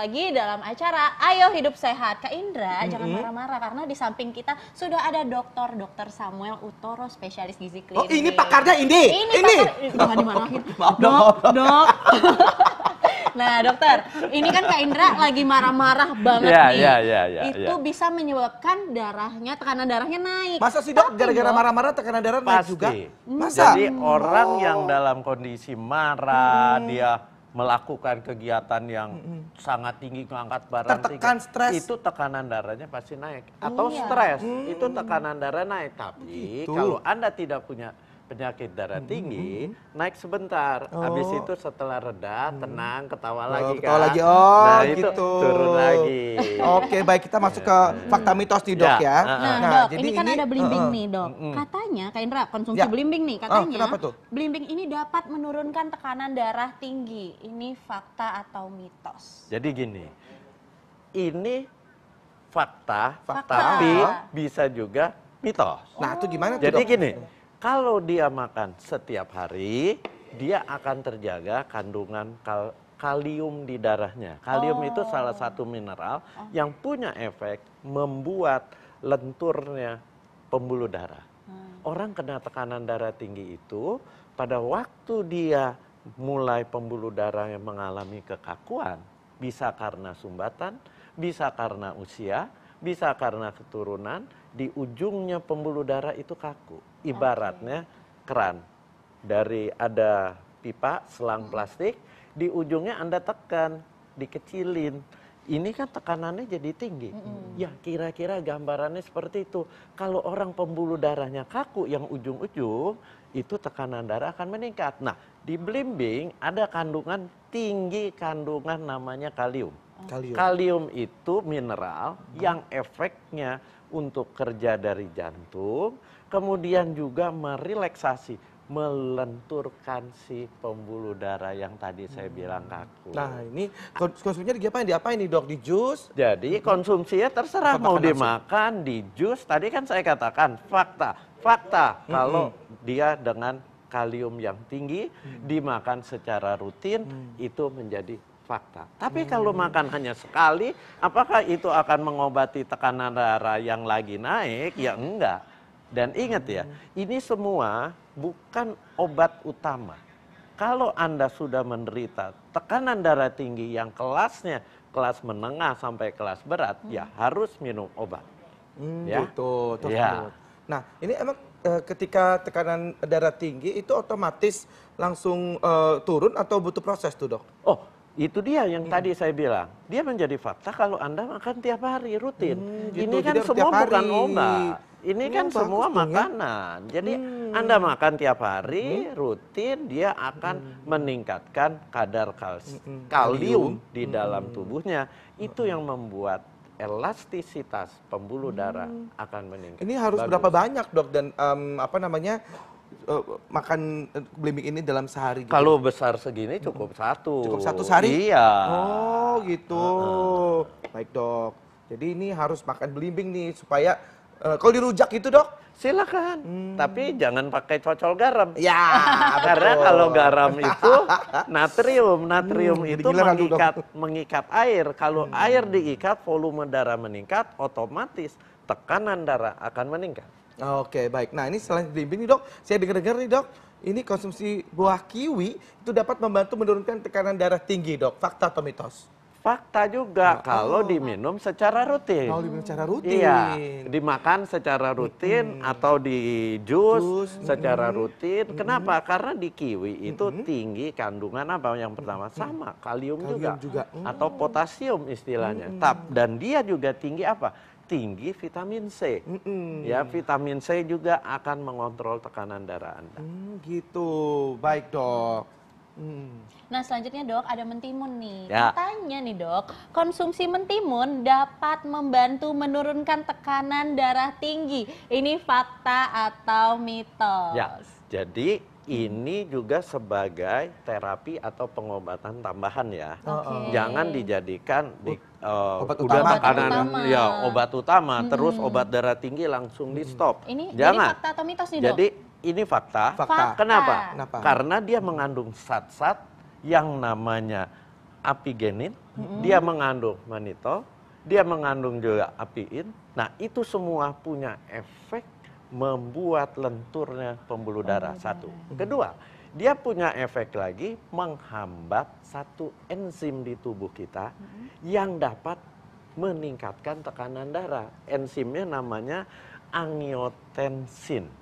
lagi dalam acara Ayo Hidup Sehat. Kak Indra, jangan marah-marah karena di samping kita sudah ada Dr. Samuel Utoro, spesialis gizi klinik. Oh, ini pakarnya ini. Jangan dimarahin. Dok. Nah, dokter, ini kan Kak Indra lagi marah-marah banget nih. Itu bisa menyebabkan tekanan darahnya naik. Masa sih dok, gara-gara marah-marah tekanan darah naik juga? Masa? Jadi orang yang dalam kondisi marah, dia melakukan kegiatan yang sangat tinggi, mengangkat barang tertekan, stres, itu tekanan darahnya pasti naik. Atau stres, itu tekanan darah naik. Tapi kalau Anda tidak punya penyakit darah tinggi, naik sebentar. Habis itu setelah reda, tenang, ketawa lagi kan. Ketawa lagi, nah, gitu. Itu turun lagi. Oke, baik, kita masuk ke fakta mitos nih dok ya. Nah dok, ini kan ada belimbing nih dok. Katanya, Kak Indra konsumsi belimbing nih, katanya kenapa tuh? Belimbing ini dapat menurunkan tekanan darah tinggi. Ini fakta atau mitos? Jadi gini, ini fakta. Tapi bisa juga mitos. Nah itu gimana tuh Jadi dok? gini, kalau dia makan setiap hari, dia akan terjaga kandungan kalium di darahnya. Kalium itu salah satu mineral yang punya efek membuat lenturnya pembuluh darah. Orang kena tekanan darah tinggi itu, pada waktu dia mulai pembuluh darah yang mengalami kekakuan, bisa karena sumbatan, bisa karena usia, bisa karena keturunan, di ujungnya pembuluh darah itu kaku. Ibaratnya keran. Dari ada pipa, selang plastik, di ujungnya Anda tekan, dikecilin. Ini kan tekanannya jadi tinggi. Ya kira-kira gambarannya seperti itu. Kalau orang pembuluh darahnya kaku yang ujung-ujung, itu tekanan darah akan meningkat. Nah, di belimbing ada kandungan tinggi, kandungan namanya kalium. Kalium itu mineral yang efeknya untuk kerja dari jantung, kemudian juga merelaksasi, melenturkan si pembuluh darah yang tadi saya bilang kaku. Nah ini konsumsinya diapain nih dok? Di jus? Jadi konsumsinya terserah mau dimakan, di jus. Tadi kan saya katakan fakta kalau dia dengan kalium yang tinggi dimakan secara rutin itu menjadi fakta. Tapi kalau makan hanya sekali, apakah itu akan mengobati tekanan darah yang lagi naik? Ya enggak. Dan ingat ya, ini semua bukan obat utama. Kalau Anda sudah menderita tekanan darah tinggi yang kelasnya kelas menengah sampai kelas berat, ya harus minum obat. Gitu. Nah, ini emang ketika tekanan darah tinggi itu otomatis langsung turun atau butuh proses tuh dok? Oh, itu dia yang tadi saya bilang. Dia menjadi fakta kalau Anda makan tiap hari rutin. Gitu. Ini kan jadi semua bukan obat. Ini kan semua makanan. Jadi Anda makan tiap hari rutin, dia akan meningkatkan kadar kalium di dalam tubuhnya. Itu yang membuat elastisitas pembuluh darah akan meningkat. Ini harus berapa banyak dok dan makan belimbing ini dalam sehari? Gitu? Kalau besar segini cukup satu. Cukup satu sehari? Iya. Oh gitu. Baik dok. Jadi ini harus makan belimbing nih supaya kalau dirujak gitu dok? Silakan. Tapi jangan pakai cocol garam. Ya. Karena kalau garam itu natrium itu mengikat air. Kalau air diikat, volume darah meningkat, otomatis tekanan darah akan meningkat. Oke, baik. Nah, ini selain belimbing nih dok, saya dengar-dengar nih dok, ini konsumsi buah kiwi itu dapat membantu menurunkan tekanan darah tinggi dok. Fakta atau mitos? Fakta juga kalau diminum secara rutin. Kalau diminum secara rutin. Iya, dimakan secara rutin atau di jus secara rutin. Kenapa? Karena di kiwi itu tinggi kandungan apa? Yang pertama sama kalium juga. Atau potasium istilahnya. Dan dia juga tinggi apa? Tinggi vitamin C. Ya, vitamin C juga akan mengontrol tekanan darah Anda. Gitu. Baik, dok. Nah, selanjutnya dok, ada mentimun nih. Katanya nih dok, konsumsi mentimun dapat membantu menurunkan tekanan darah tinggi. Ini fakta atau mitos? Ya, jadi ini juga sebagai terapi atau pengobatan tambahan ya. Jangan dijadikan obat utama, terus obat darah tinggi langsung di stop. Jangan. Ini fakta atau mitos nih dok? Jadi ini fakta. Kenapa? Karena dia mengandung zat-zat yang namanya apigenin, dia mengandung mannitol, dia mengandung juga apiin. Nah, itu semua punya efek membuat lenturnya pembuluh darah. Satu. Kedua, dia punya efek lagi menghambat satu enzim di tubuh kita yang dapat meningkatkan tekanan darah. Enzimnya namanya angiotensin.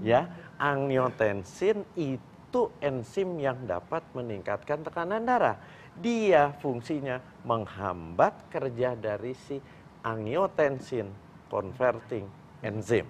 Ya, angiotensin itu enzim yang dapat meningkatkan tekanan darah. Dia fungsinya menghambat kerja dari si angiotensin converting enzim.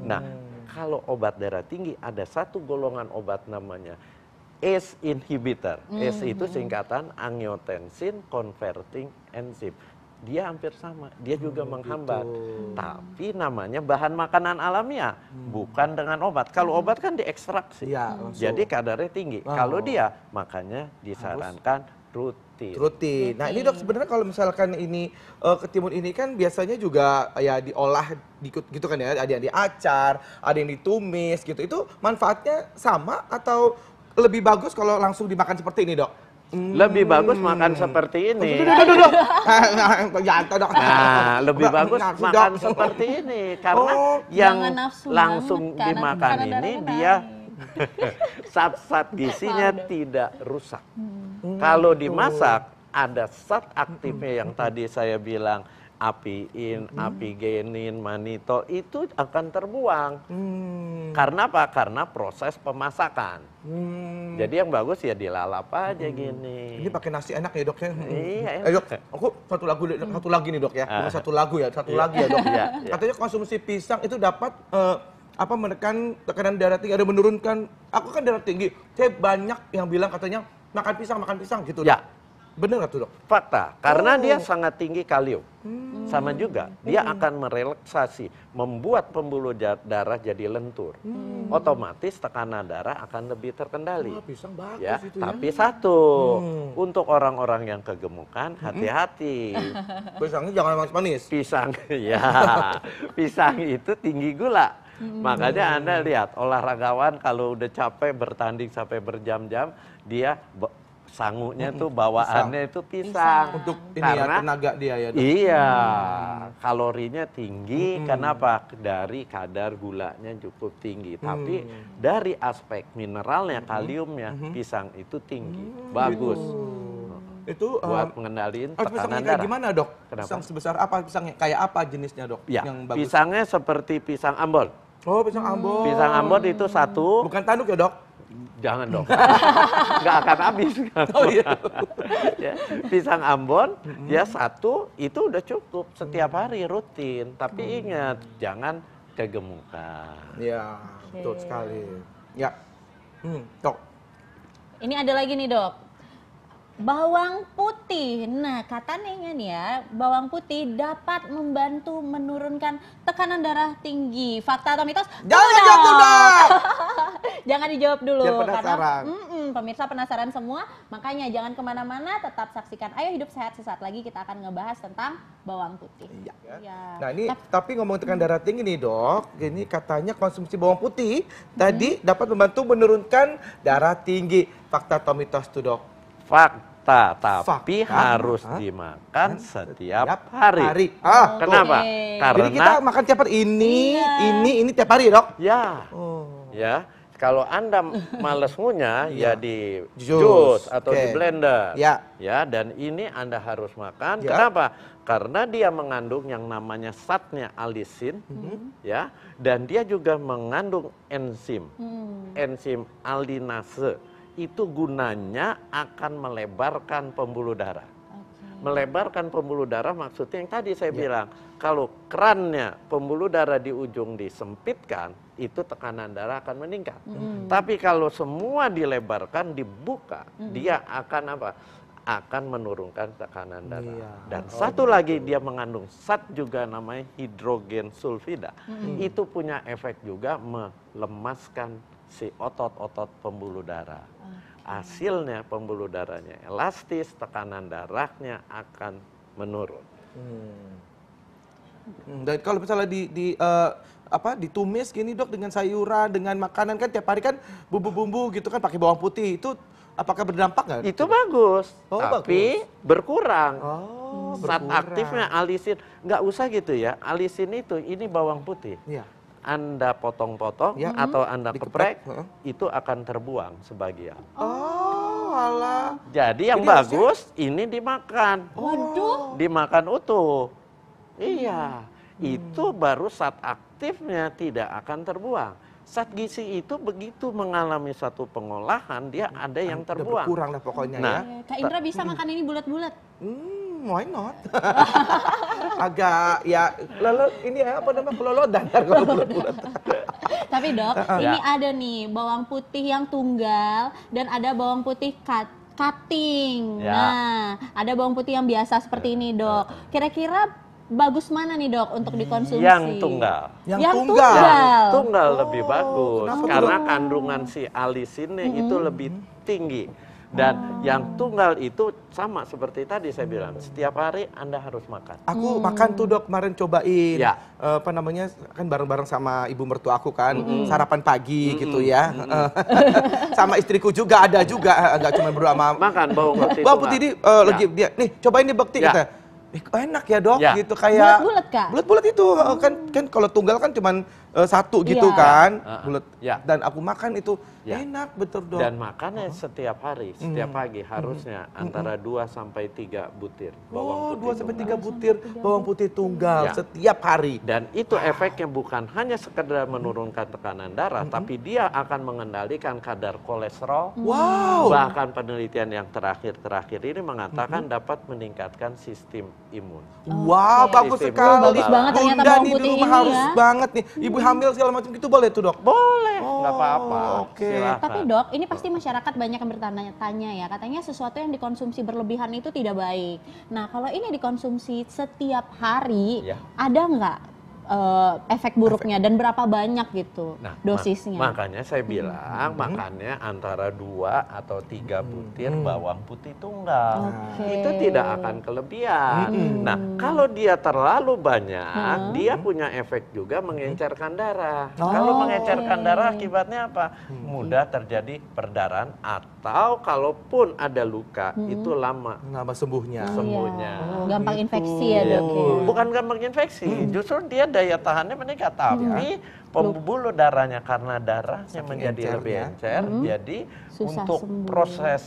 Nah, kalau obat darah tinggi ada satu golongan obat namanya ACE inhibitor. ACE itu singkatan angiotensin converting enzim. Dia hampir sama, dia juga menghambat. Tapi namanya bahan makanan alamiah, bukan dengan obat. Kalau obat kan diekstraksi, jadi kadarnya tinggi. Kalau dia, makanya disarankan rutin. Nah ini dok, sebenarnya kalau misalkan ini ketimun ini kan biasanya juga ya diolah gitu kan ya, ada yang diacar, ada yang ditumis gitu. Itu manfaatnya sama atau lebih bagus kalau langsung dimakan seperti ini dok? Lebih bagus makan seperti ini. Nah, lebih bagus makan seperti ini karena yang langsung dimakan ini dia zat-zat gizinya tidak rusak. Kalau dimasak ada zat aktifnya yang tadi saya bilang apiin, apigenin, mannitol itu akan terbuang. Karena apa? Karena proses pemasakan. Jadi yang bagus ya dilalap aja gini. Ini pakai nasi enak ya dok ya? Iya. Dok, aku satu lagi nih dok ya. Satu lagi ya dok. Katanya konsumsi pisang itu dapat menekan tekanan darah tinggi, ada menurunkan. Aku kan darah tinggi, saya banyak yang bilang katanya makan pisang gitu dok. Ya. Bener nggak tuh dok? Fakta, karena dia sangat tinggi kalium. Sama juga, dia akan merelaksasi, membuat pembuluh darah jadi lentur. Otomatis tekanan darah akan lebih terkendali. Pisang bagus Ya, itu tapi satu, untuk orang-orang yang kegemukan, hati-hati. Pisangnya jangan manis-manis. Pisang, ya, pisang itu tinggi gula. Makanya Anda lihat, olahragawan kalau udah capek bertanding sampai berjam-jam, dia sangunya tuh bawaannya itu pisang. Untuk ini karena ya, tenaga dia ya dok? Iya, kalorinya tinggi. Kenapa? Dari kadar gulanya cukup tinggi. Tapi dari aspek mineralnya, kaliumnya, pisang itu tinggi. Bagus. Itu buat mengendalikan tekanan darah. darah. Gimana dok? Kenapa? Pisang sebesar apa pisangnya? Kayak apa jenisnya dok? Ya, yang bagus? pisangnya seperti pisang Ambon. Oh, pisang Ambon. Pisang Ambon itu satu. Bukan tanduk ya dok? Jangan dong, nggak akan habis. Oh iya. Ya, pisang Ambon ya satu itu udah cukup setiap hari rutin. Tapi ingat jangan kegemukan. Ya, betul sekali. Ya, dok. Ini ada lagi nih dok. Bawang putih. Nah, katanya nih ya, bawang putih dapat membantu menurunkan tekanan darah tinggi. Fakta atau mitos? Jangan jawab dulu. Jangan dijawab dulu. Biar penasaran. Karena pemirsa penasaran semua, makanya jangan kemana-mana, tetap saksikan Ayo Hidup Sehat. Sesaat lagi kita akan ngebahas tentang bawang putih. Ya. Nah ini tapi ngomong tekanan darah tinggi nih dok, ini katanya konsumsi bawang putih tadi dapat membantu menurunkan darah tinggi. Fakta atau mitos tuh dok? Fakta, tapi harus dimakan setiap hari. Kenapa? Karena jadi kita makan tiap hari ini tiap hari dok? Ya. Ya. Kalau Anda males ngunyah ya di jus atau di blender. Ya, dan ini Anda harus makan. Kenapa? Karena dia mengandung yang namanya zatnya alisin, ya, dan dia juga mengandung enzim, enzim aldinase. Itu gunanya akan melebarkan pembuluh darah. Melebarkan pembuluh darah maksudnya yang tadi saya bilang, kalau kerannya pembuluh darah di ujung disempitkan, itu tekanan darah akan meningkat. Tapi kalau semua dilebarkan, dibuka, dia akan apa? Akan menurunkan tekanan darah. Dan satu lagi dia mengandung zat juga namanya hidrogen sulfida. Itu punya efek juga melemaskan si otot-otot pembuluh darah. Hasilnya pembuluh darahnya elastis, tekanan darahnya akan menurun. Dan kalau misalnya ditumis gini dok dengan sayuran, dengan makanan kan tiap hari kan bumbu-bumbu gitu kan pakai bawang putih itu apakah berdampak nggak? Itu bagus, Oh, tapi berkurang. Oh, Saat aktifnya alisin, nggak usah gitu ya. Alisin itu, ini bawang putih. Iya. Anda potong-potong Ya. atau Anda Dikeprek, keprek, itu akan terbuang sebagian. Oh, alah. Jadi yang Ini bagus ini dimakan. Waduh. Dimakan utuh. Iya, itu baru zat aktifnya tidak akan terbuang. Zat gizi itu begitu mengalami satu pengolahan, dia ada yang Udah terbuang. berkurang lah pokoknya Nah, ya. Kak Indra bisa makan ini bulat-bulat. Why not? Agak ya ini ya apa namanya kelolodan kalau bulat-bulat. Tapi dok, Ya. ini ada nih bawang putih yang tunggal dan ada bawang putih cutting. Ya. Nah, ada bawang putih yang biasa seperti ini dok. Kira-kira bagus mana nih dok untuk dikonsumsi? Yang tunggal. Yang tunggal. tunggal. Tunggal lebih bagus kenapa tuh, karena Dok? kandungan si alisinnya itu lebih tinggi. Dan yang tunggal itu sama seperti tadi saya bilang, setiap hari Anda harus makan. Aku makan tuh dok kemarin cobain, Ya. apa namanya kan bareng-bareng sama ibu mertua aku kan sarapan pagi gitu ya, sama istriku juga ada juga nggak cuma berdua sama Makan bawang putih. bawang putih ini tunggal. lagi dia nih cobain nih Bekti Ya. kata. Enak ya dok Ya. gitu kayak Bulat-bulat, Kak? bulat-bulat itu kan kalau tunggal kan cuman satu gitu Iya. kan bulat Ya. dan aku makan itu Ya. enak betul dok. Dan makannya setiap hari, setiap pagi harusnya antara 2 sampai 3 butir bawang putih. 2 sampai tunggal. 3 butir bawang putih tunggal Ya. setiap hari. Dan itu efeknya bukan hanya sekedar menurunkan tekanan darah, tapi dia akan mengendalikan kadar kolesterol. Wow. Bahkan penelitian yang terakhir ini mengatakan dapat meningkatkan sistem imun. Wow, Oke. bagus Sistem sekali. bagus banget ternyata Bunda bawang nih di putih rumah ini harus ya. banget nih. Ibu hamil segala macam gitu boleh tuh dok? Boleh, Oh, nggak apa-apa. oke. Silakan. Tapi dok, ini pasti masyarakat banyak yang bertanya-tanya ya. Katanya sesuatu yang dikonsumsi berlebihan itu tidak baik. Nah, kalau ini dikonsumsi setiap hari, Ya. ada nggak efek buruknya dan berapa banyak gitu Nah, dosisnya? makanya saya bilang makannya antara 2 atau 3 butir bawang putih tunggal. Oke. Itu tidak akan kelebihan. Nah, kalau dia terlalu banyak, dia punya efek juga mengencerkan darah. Kalau mengencerkan darah akibatnya apa? Mudah terjadi perdarahan atau kalaupun ada luka itu lama Nama sembuhnya. sembuhnya. Gampang gitu. infeksi ya dok ya? Bukan gampang infeksi, justru dia daya tahannya meningkat, tapi pembuluh darahnya karena darahnya menjadi encernya. lebih encer, jadi Susah untuk sembuh. proses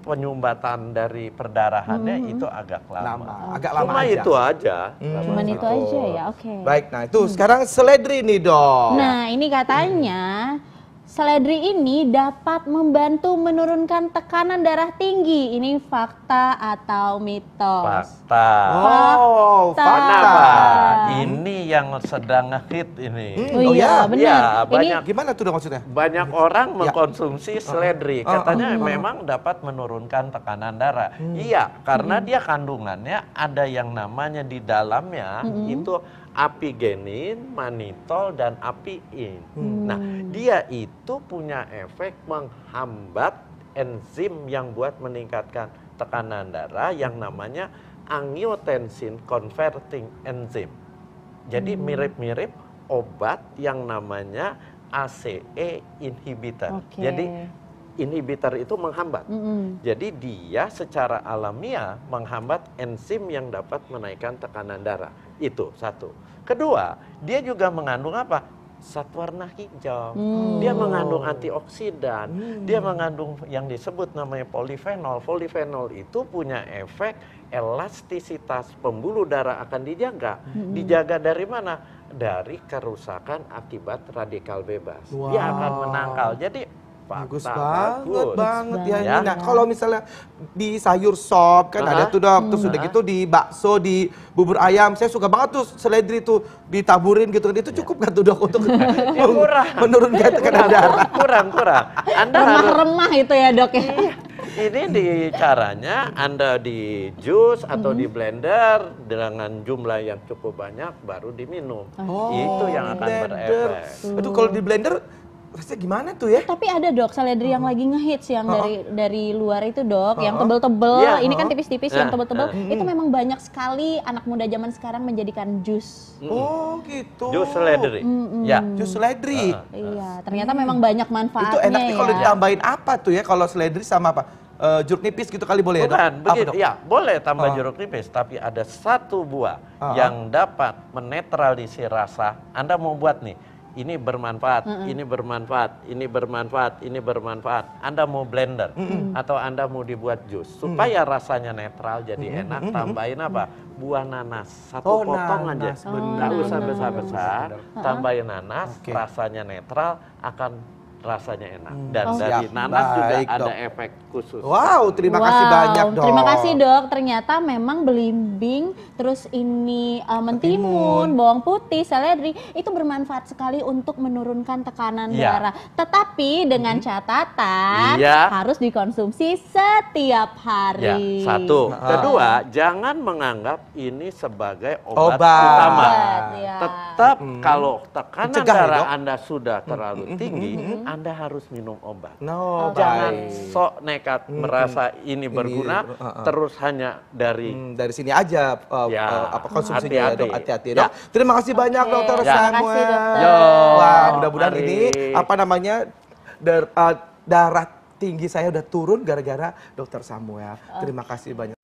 penyumbatan dari perdarahannya itu agak lama. Agak lama Cuma aja. itu aja. Cuman itu aja ya, oke. Baik, nah itu sekarang seledri nih dok. Nah, ini katanya seledri ini dapat membantu menurunkan tekanan darah tinggi. Ini fakta atau mitos? Fakta. Oh, Fakta. Kenapa? Ini yang sedang ngehit ini. Oh Oh iya, ya? benar. Ya, Ini banyak. Gimana tuh dok maksudnya? Banyak orang mengkonsumsi seledri, Oh, katanya memang dapat menurunkan tekanan darah. Iya, karena dia kandungannya ada yang namanya di dalamnya itu apigenin, manitol, dan apiin. Nah, dia itu punya efek menghambat enzim yang buat meningkatkan tekanan darah yang namanya angiotensin converting enzyme. Jadi mirip-mirip obat yang namanya ACE inhibitor. Oke. Jadi inhibitor itu menghambat. Jadi dia secara alamiah menghambat enzim yang dapat menaikkan tekanan darah. Itu satu. Kedua, dia juga mengandung apa? Zat warna hijau. Dia mengandung antioksidan. Dia mengandung yang disebut namanya polifenol. Polifenol itu punya efek elastisitas pembuluh darah akan dijaga. Dijaga dari mana? Dari kerusakan akibat radikal bebas. Dia akan menangkal. Jadi Bagus fakta banget ya ini. Ya. Nah, kalau misalnya di sayur sop kan ada tuh dok, terus udah gitu di bakso, di bubur ayam, saya suka banget tuh seledri tuh ditaburin gitu. Itu cukup nggak tuh dok untuk kurang. menurunkan tekanan darah? Kurang. Anda harus remah-remah itu ya dok ya? ini di caranya Anda di jus atau di blender dengan jumlah yang cukup banyak baru diminum. Itu yang akan blender. berefek. Itu kalau di blender rasanya gimana tuh ya? Tapi ada dok, seledri yang lagi ngehits yang dari luar itu dok, yang tebel-tebel. Iya. Ini kan tipis-tipis, yang tebel-tebel. Itu memang banyak sekali anak muda zaman sekarang menjadikan jus. Oh gitu. Jus seledri. Ya. Jus seledri. Iya, ternyata memang banyak manfaatnya. Itu enaknya kalau ya. ditambahin apa tuh ya? Kalau seledri sama apa? Jeruk nipis gitu kali boleh ya, Dok? Bukan, Apa, begitu. Dok? Ya, boleh tambah jeruk nipis, tapi ada satu buah yang dapat menetralisir rasa. Anda mau buat nih, ini bermanfaat, ini bermanfaat, ini bermanfaat, ini bermanfaat. Anda mau blender atau Anda mau dibuat jus supaya rasanya netral jadi enak, tambahin apa? Buah nanas. Satu potong aja. nanas, Nggak usah besar-besar, tambahin nanas, rasanya netral akan rasanya enak. Dan dari Siap. nanas juga Baik, ada Dok. efek khusus. Wow, terima kasih banyak, Dok. Terima kasih dok. Ternyata memang belimbing, terus ini mentimun, bawang putih, seledri itu bermanfaat sekali untuk menurunkan tekanan darah. Tetapi dengan catatan harus dikonsumsi setiap hari. Ya, satu. Kedua, jangan menganggap ini sebagai obat utama. Tetap kalau tekanan Mencegah, darah Dok. Anda sudah terlalu tinggi, Anda harus minum obat. Jangan Sok nekat merasa ini berguna, terus hanya dari dari sini aja konsumsinya, hati-hati. Dok. Hati-hati, Dok. Terima kasih banyak, Dokter Terima kasih, Samuel. Dokter. Wah, mudah-mudahan Mari. ini darah tinggi saya udah turun gara-gara Dokter Samuel. Terima kasih banyak.